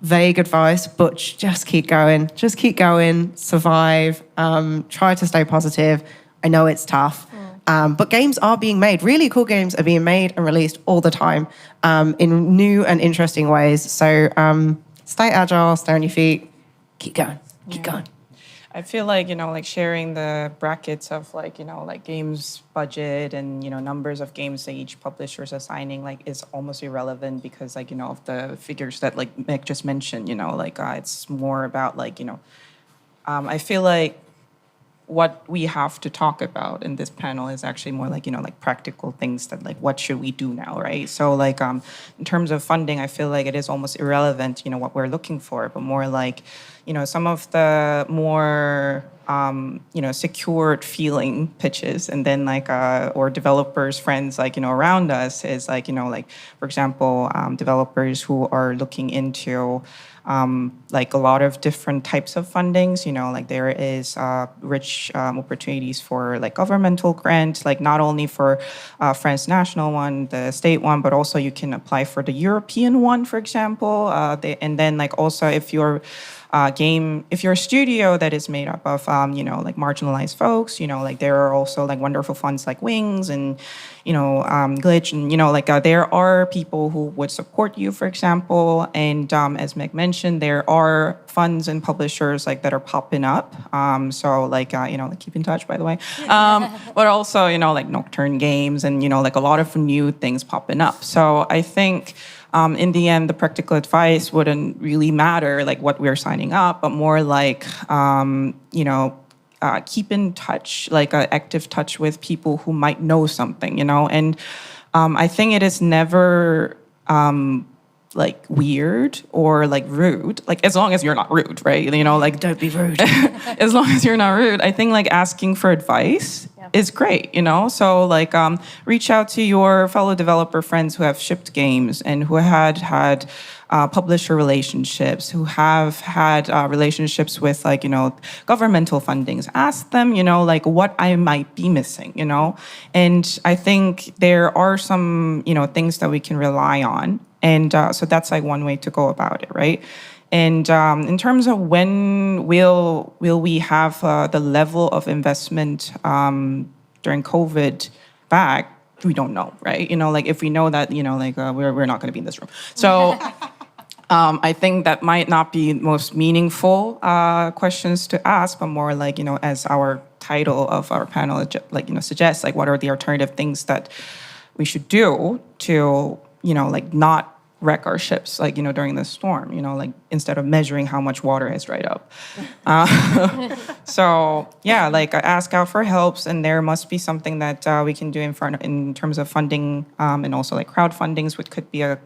vague advice, but just keep going. Just keep going, survive, try to stay positive. I know it's tough. But games are being made. Really cool games are being made and released all the time in new and interesting ways. So stay agile, stay on your feet, keep going, keep going. I feel like, like sharing the brackets of like, like games budget and, numbers of games that each publisher is assigning, like is almost irrelevant because like, of the figures that like Meg just mentioned, like it's more about like, I feel like what we have to talk about in this panel is actually more like, like practical things that like, what should we do now, right? So like, in terms of funding, I feel like it is almost irrelevant, what we're looking for, but more like, some of the more, secured feeling pitches and then like, or developers, friends, like, around us is like, like, for example, developers who are looking into, like a lot of different types of fundings, like there is rich opportunities for like governmental grants, like not only for France national one, the state one, but also you can apply for the European one, for example. And then like also if you're if you're a studio that is made up of, like marginalized folks, like there are also like wonderful funds like Wings and, Glitch and, like there are people who would support you, for example. And as Meg mentioned, there are funds and publishers like that are popping up. So like, like keep in touch, by the way. But also, like Nocturne Games and, like a lot of new things popping up. So I think in the end, the practical advice wouldn't really matter, like what we're signing up, but more like, keep in touch, like active touch with people who might know something, And I think it is never like weird or like rude, like as long as you're not rude, right? Like Don't be rude. as long as you're not rude, I think like asking for advice is great, So like reach out to your fellow developer friends who have shipped games and who had publisher relationships, who have had relationships with like, governmental fundings. Ask them, like what I might be missing, And I think there are some, things that we can rely on. And so that's like one way to go about it, right? And in terms of when will we have the level of investment during COVID back, we don't know, right? Like if we know that, like we're not going to be in this room. So I think that might not be most meaningful questions to ask, but more like, as our title of our panel, like, suggests, like what are the alternative things that we should do to, like not wreck our ships, like, during this storm, like instead of measuring how much water has dried up. So yeah, like ask out for helps, and there must be something that we can do in terms of funding, and also like crowdfundings, which could be an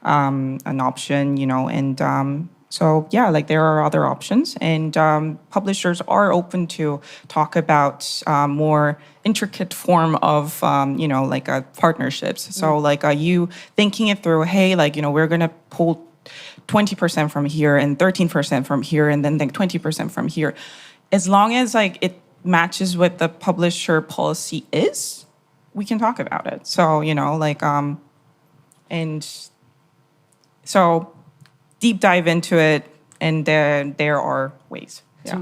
option, and so yeah, like there are other options, and publishers are open to talk about more intricate form of like partnerships. So like you thinking it through, hey, like we're gonna pull 20% from here and 13% from here and then 20% from here, as long as like it matches what the publisher policy is, we can talk about it. So like and so deep dive into it, and there are ways. Yeah.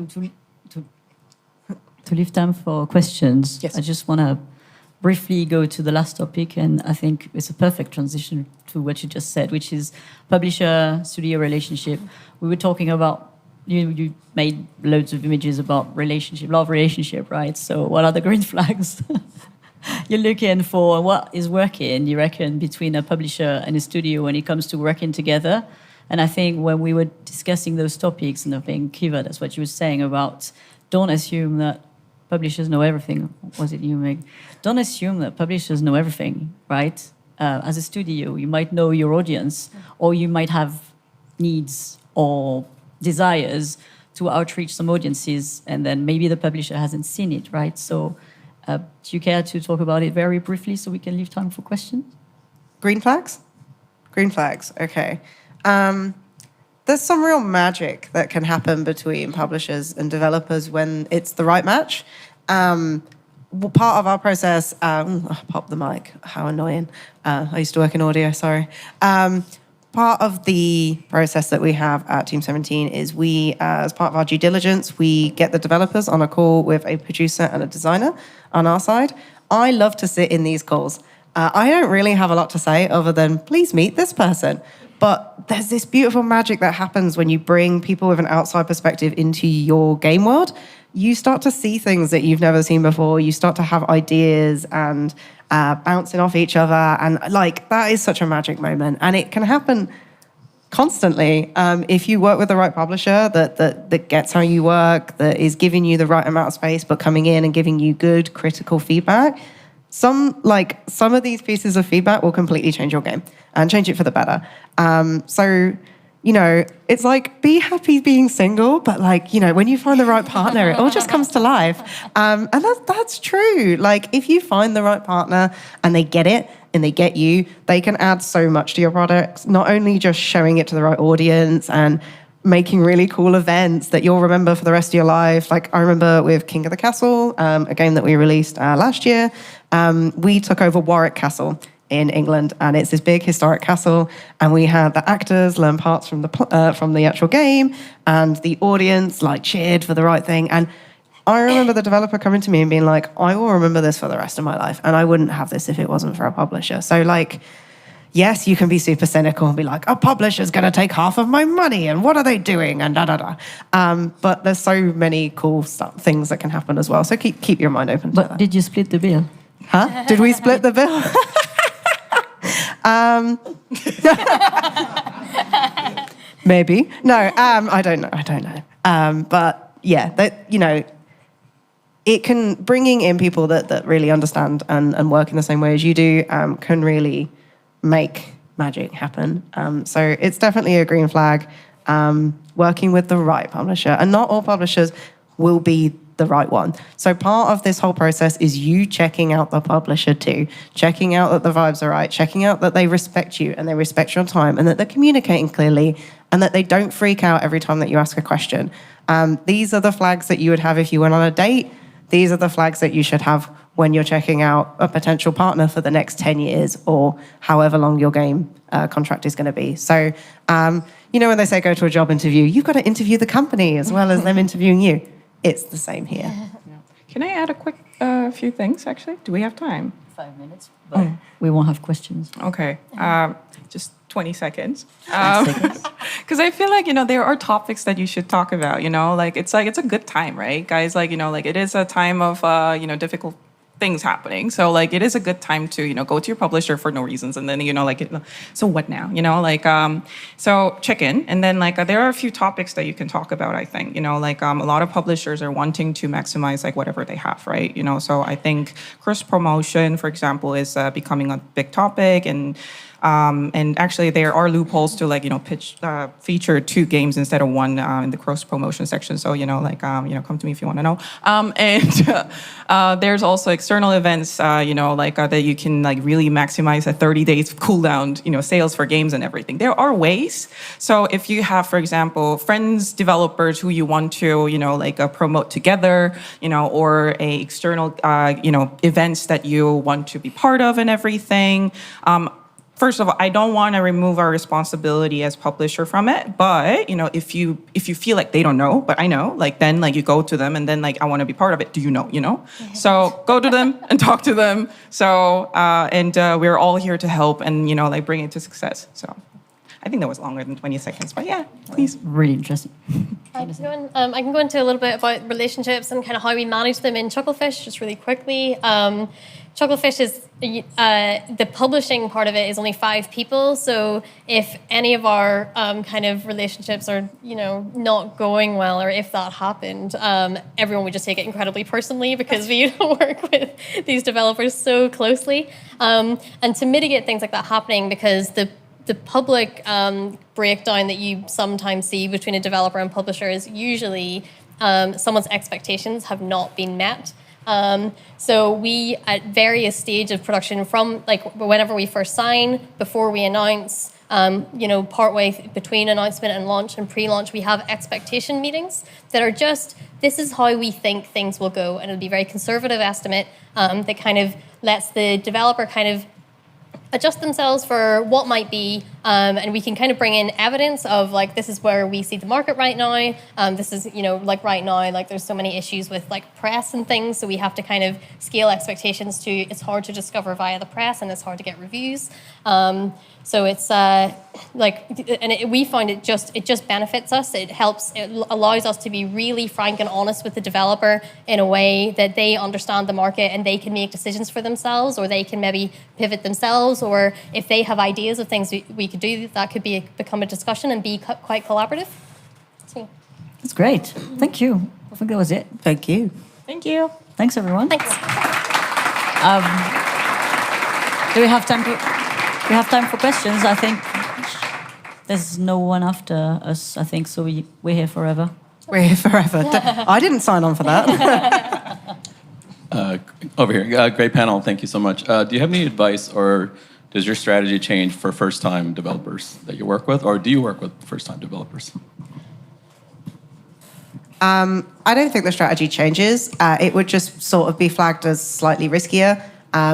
To leave time for questions, Yes. I just want to briefly go to the last topic, and I think it's a perfect transition to what you just said, which is publisher-studio relationship. We were talking about, you made loads of images about relationship, love relationship, right? So what are the green flags? You're looking for what is working, you reckon, between a publisher and a studio when it comes to working together. And I think when we were discussing those topics, and I think, Kiva, that's what you were saying about don't assume that publishers know everything. Was it you, Meg? Don't assume that publishers know everything, right? As a studio, you might know your audience, or you might have needs or desires to outreach some audiences, and then maybe the publisher hasn't seen it, right? So do you care to talk about it very briefly so we can leave time for questions? Green flags? Green flags, okay. There's some real magic that can happen between publishers and developers when it's the right match. Well, part of our process, pop the mic, how annoying. I used to work in audio, sorry. part of the process that we have at Team 17 is we, as part of our due diligence, we get the developers on a call with a producer and a designer on our side. I love to sit in these calls. I don't really have a lot to say other than, please meet this person. But there's this beautiful magic that happens when you bring people with an outside perspective into your game world. You start to see things that you've never seen before. You start to have ideas and bouncing off each other. And like, that is such a magic moment. And it can happen constantly if you work with the right publisher that gets how you work, that is giving you the right amount of space, but coming in and giving you good critical feedback. Some of these pieces of feedback will completely change your game and change it for the better. So, you know, it's like, be happy being single, but like, you know, when you find the right partner, it all just comes to life. And that's true. Like, if you find the right partner and they get it and they get you, they can add so much to your product, not only just showing it to the right audience and making really cool events that you'll remember for the rest of your life. Like, I remember with King of the Castle, a game that we released last year, we took over Warwick Castle in England, and it's this big historic castle, and we had the actors learn parts from the actual game, and the audience like cheered for the right thing. And I remember the developer coming to me and being like, I will remember this for the rest of my life, and I wouldn't have this if it wasn't for a publisher. So like, yes, you can be super cynical and be like, a publisher's going to take half of my money, and what are they doing, and da-da-da. But there's so many cool things that can happen as well. So keep your mind open to that. But did you split the bill? Huh? Did we split the bill? Maybe. No, I don't know. But yeah, that, you know, it can, bringing in people that really understand and work in the same way as you do can really make magic happen. So it's definitely a green flag, working with the right publisher. And not all publishers will be the right one. So part of this whole process is you checking out the publisher too, checking out that the vibes are right, checking out that they respect you and they respect your time and that they're communicating clearly and that they don't freak out every time that you ask a question. These are the flags that you would have if you went on a date. These are the flags that you should have when you're checking out a potential partner for the next 10 years or however long your game contract is going to be. So, you know, when they say go to a job interview, you've got to interview the company as well as them interviewing you. It's the same here. Yeah. Can I add a quick few things, actually? Do we have time? 5 minutes, but we won't have questions. Okay. Just 20 seconds. Because I feel like, you know, there are topics that you should talk about, you know, like it's a good time, right? Guys, like, you know, like it is a time of, you know, difficult things happening. So like it is a good time to, you know, go to your publisher for no reasons. And then, you know, like, so what now? You know, like, so check in. And then like there are a few topics that you can talk about, I think, you know, like a lot of publishers are wanting to maximize like whatever they have, right? You know, so I think cross promotion, for example, is becoming a big topic. And actually, there are loopholes to like, you know, feature 2 games instead of 1 in the cross promotion section. So, you know, like, you know, come to me if you want to know. And there's also external events, you know, like that you can like really maximize a 30 days cooldown, you know, sales for games and everything. There are ways. So if you have, for example, friends, developers who you want to, you know, like promote together, you know, or a external, you know, events that you want to be part of and everything. First of all, I don't want to remove our responsibility as publisher from it, but you know, if you feel like they don't know, but I know, like then like you go to them and then like I want to be part of it. Do you know? You know? So go to them and talk to them. So and we're all here to help and you know like bring it to success. So I think that was longer than 20 seconds, but yeah, please. Really interesting. I can go into a little bit about relationships and kind of how we manage them in Chucklefish, just really quickly. Chucklefish is, the publishing part of it is only 5 people. So if any of our kind of relationships are, you know, not going well, or if that happened, everyone would just take it incredibly personally because we work with these developers so closely. And to mitigate things like that happening, because the public breakdown that you sometimes see between a developer and publisher is usually someone's expectations have not been met. So we, at various stages of production, from like whenever we first sign, before we announce, you know, partway between announcement and launch and pre-launch, we have expectation meetings that are just, this is how we think things will go. And it'll be a very conservative estimate that kind of lets the developer kind of adjust themselves for what might be And we can kind of bring in evidence of like, this is where we see the market right now. This is, like right now, like there's so many issues with like press and things. So we have to kind of scale expectations to, it's hard to discover via the press and it's hard to get reviews. So it's we find it just benefits us. It helps, it allows us to be really frank and honest with the developer in a way that they understand the market and they can make decisions for themselves, or they can maybe pivot themselves, or if they have ideas of things we could do, that could become a discussion and be quite collaborative. So. That's great. Thank you. I think that was it. Thank you. Thank you. Thanks, everyone. Thanks. Do we have time for questions? I think there's no one after us, I think, so we're here forever. We're here forever. I didn't sign on for that. Over here. Great panel. Thank you so much. Do you have any advice, or does your strategy change for first-time developers that you work with, or do you work with first-time developers? I don't think the strategy changes. It would just sort of be flagged as slightly riskier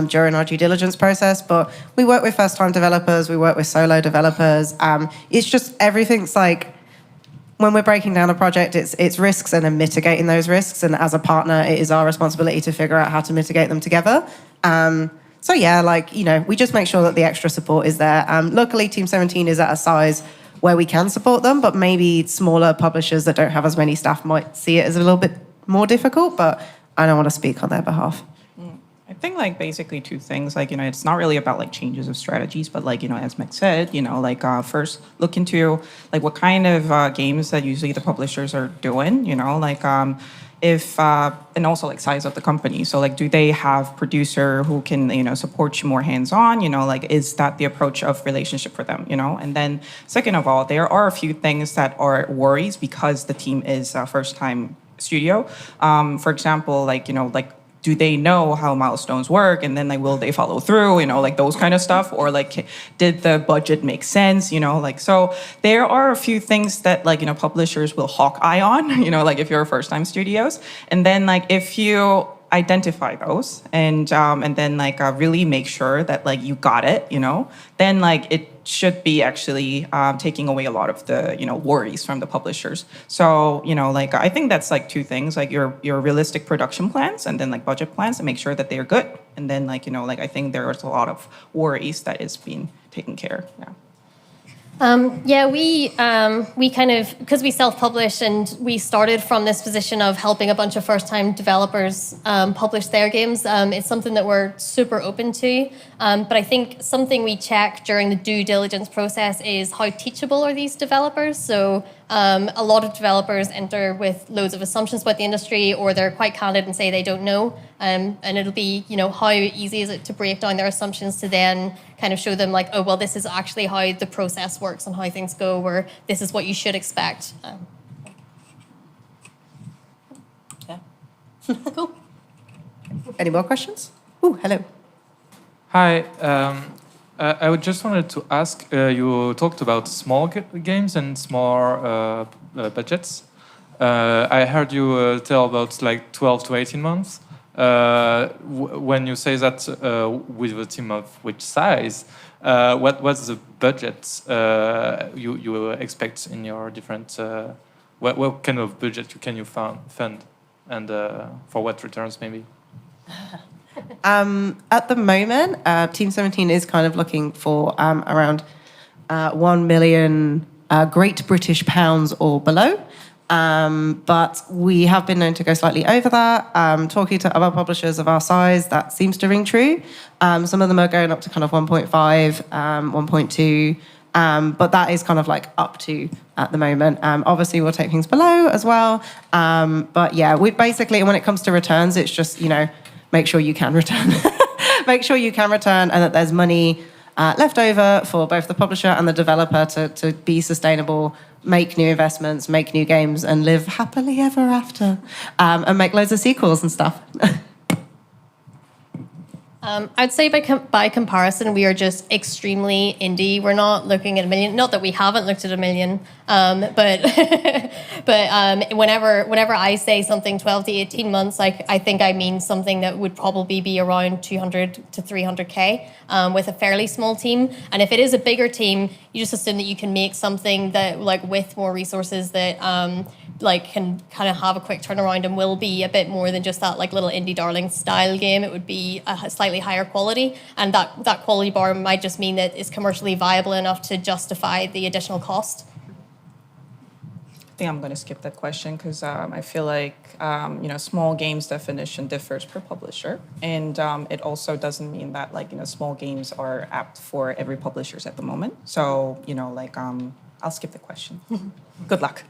during our due diligence process. But we work with first-time developers. We work with solo developers. It's just everything's like, when we're breaking down a project, it's risks and then mitigating those risks. And as a partner, it is our responsibility to figure out how to mitigate them together. So yeah, we just make sure that the extra support is there. Luckily, Team 17 is at a size where we can support them, but maybe smaller publishers that don't have as many staff might see it as a little bit more difficult, but I don't want to speak on their behalf. I think basically two things, it's not really about changes of strategies, but as Meg said, first look into what kind of games that usually the publishers are doing, if and also size of the company. So do they have producer who can support you more hands-on? Is that the approach of relationship for them? And then second of all, there are a few things that are worries because the team is a first-time studio. For example, do they know how milestones work, and then will they follow through, those kind of stuff, or did the budget make sense, so there are a few things that publishers will hawk eye on, if you're a first-time studios, and then if you identify those and then really make sure that you got it, then it should be actually taking away a lot of the worries from the publishers. So I think that's two things, your realistic production plans and then budget plans, and make sure that they are good. And then I think there's a lot of worries that is being taken care of. Yeah. We kind of, because we self-publish and we started from this position of helping a bunch of first-time developers publish their games, it's something that we're super open to. But I think something we check during the due diligence process is how teachable are these developers. So a lot of developers enter with loads of assumptions about the industry, or they're quite candid and say they don't know. And it'll be, how easy is it to break down their assumptions to then kind of show them oh, well, this is actually how the process works and how things go, or this is what you should expect. Yeah. Cool. Any more questions? Ooh, hello. Hi. I just wanted to ask, you talked about small games and small budgets. I heard you tell about 12 to 18 months. When you say that with a team of which size, what's the budget you expect in your different... what kind of budget can you fund, and for what returns maybe? At the moment, Team 17 is kind of looking for around 1 million Great British pounds or below. But we have been known to go slightly over that. Talking to other publishers of our size, that seems to ring true. Some of them are going up to kind of 1.5, 1.2. But that is kind of up to at the moment. Obviously, we'll take things below as well. But yeah, we basically, when it comes to returns, it's just, make sure you can return. Make sure you can return, and that there's money left over for both the publisher and the developer to be sustainable, make new investments, make new games, and live happily ever after, and make loads of sequels and stuff. I'd say by comparison, we are just extremely indie. We're not looking at a million. Not that we haven't looked at a million, but whenever I say something 12 to 18 months, I think I mean something that would probably be around 200 to 300K with a fairly small team. And if it is a bigger team, you just assume that you can make something that with more resources that can kind of have a quick turnaround and will be a bit more than just that little indie darling style game. It would be a slightly higher quality, and that quality bar might just mean that it's commercially viable enough to justify the additional cost. I think I'm going to skip that question because I feel like small games definition differs per publisher, and it also doesn't mean that small games are apt for every publishers at the moment. So I'll skip the question. Good luck.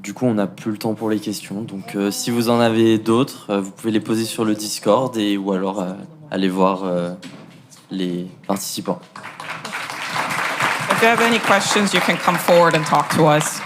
Du coup, on n'a plus le temps pour les questions. Donc, si vous en avez d'autres, vous pouvez les poser sur le Discord ou alors aller voir les participants. If you have any questions, you can come forward and talk to us.